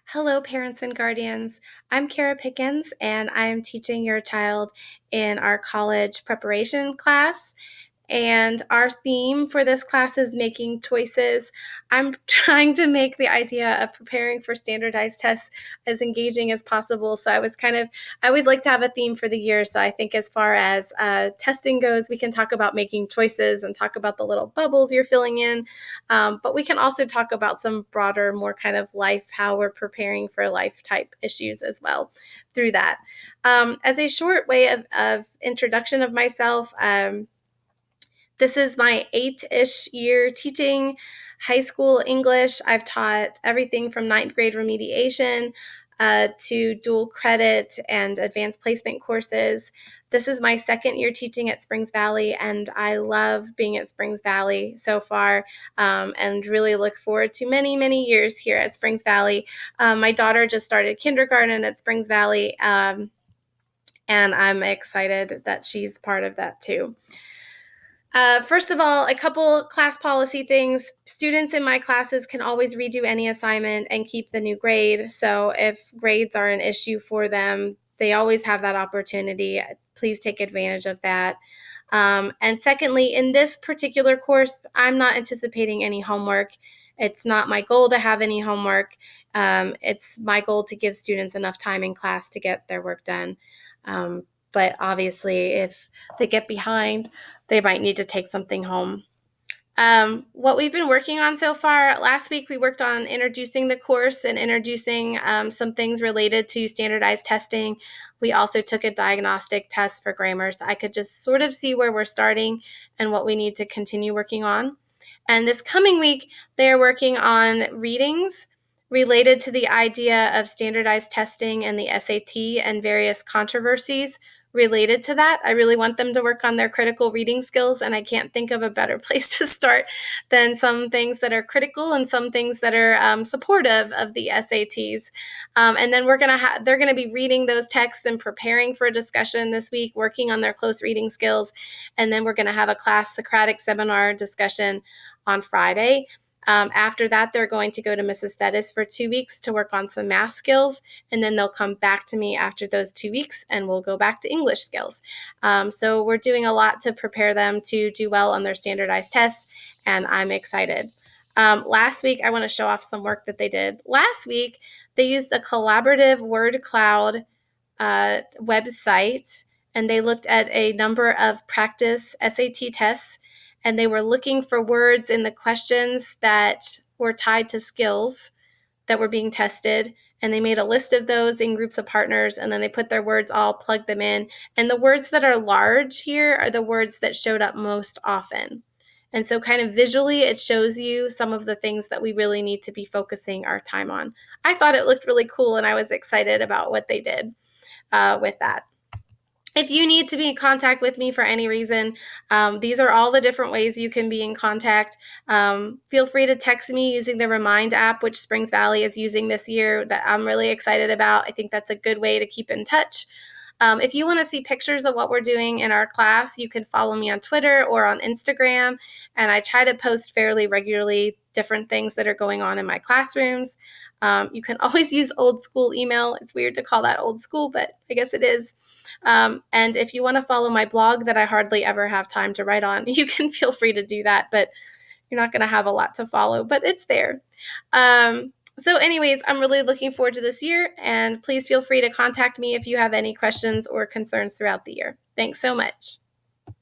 Hello, parents and guardians. I'm Kara Pickens, and I am teaching your child in our college preparation class. And our theme for this class is making choices. I'm trying to make the idea of preparing for standardized tests as engaging as possible. So I always like to have a theme for the year. So I think as far as testing goes, we can talk about making choices and talk about the little bubbles you're filling in. But we can also talk about some broader, more kind of life, how we're preparing for life type issues as well through that. As a short way of introduction of myself, this is my 8-ish year teaching high school English. I've taught everything from ninth grade remediation to dual credit and advanced placement courses. This is my second year teaching at Springs Valley, and I love being at Springs Valley so far, and really look forward to many, many years here at Springs Valley. My daughter just started kindergarten at Springs Valley, and I'm excited that she's part of that too. First of all, a couple class policy things. Students in my classes can always redo any assignment and keep the new grade. So if grades are an issue for them, they always have that opportunity. Please take advantage of that. And secondly, in this particular course, I'm not anticipating any homework. It's not my goal to have any homework. It's my goal to give students enough time in class to get their work done. But obviously, if they get behind, they might need to take something home. What we've been working on so far, last week we worked on introducing the course and introducing some things related to standardized testing. We also took a diagnostic test for grammar, so I could just sort of see where we're starting and what we need to continue working on. And this coming week, they're working on readings related to the idea of standardized testing and the SAT and various controversies related to that. I really want them to work on their critical reading skills, and I can't think of a better place to start than some things that are critical and some things that are supportive of the SATs. And then they're gonna be reading those texts and preparing for a discussion this week, working on their close reading skills, and then we're gonna have a class Socratic seminar discussion on Friday. After that, they're going to go to Mrs. Fettis for 2 weeks to work on some math skills, and then they'll come back to me after those 2 weeks, and we'll go back to English skills. So we're doing a lot to prepare them to do well on their standardized tests, and I'm excited. Last week, I want to show off some work that they did. Last week, they used a collaborative word cloud website, and they looked at a number of practice SAT tests, and they were looking for words in the questions that were tied to skills that were being tested. And they made a list of those in groups of partners, and then they put their words all, plugged them in. And the words that are large here are the words that showed up most often. And so kind of visually, it shows you some of the things that we really need to be focusing our time on. I thought it looked really cool, and I was excited about what they did with that. If you need to be in contact with me for any reason, these are all the different ways you can be in contact. Feel free to text me using the Remind app, which Springs Valley is using this year, that I'm really excited about. I think that's a good way to keep in touch. If you want to see pictures of what we're doing in our class, you can follow me on Twitter or on Instagram, and I try to post fairly regularly different things that are going on in my classrooms. You can always use old school email. It's weird to call that old school, but I guess it is. And if you want to follow my blog that I hardly ever have time to write on, you can feel free to do that, but you're not going to have a lot to follow, but it's there. So anyways, I'm really looking forward to this year, and please feel free to contact me if you have any questions or concerns throughout the year. Thanks so much.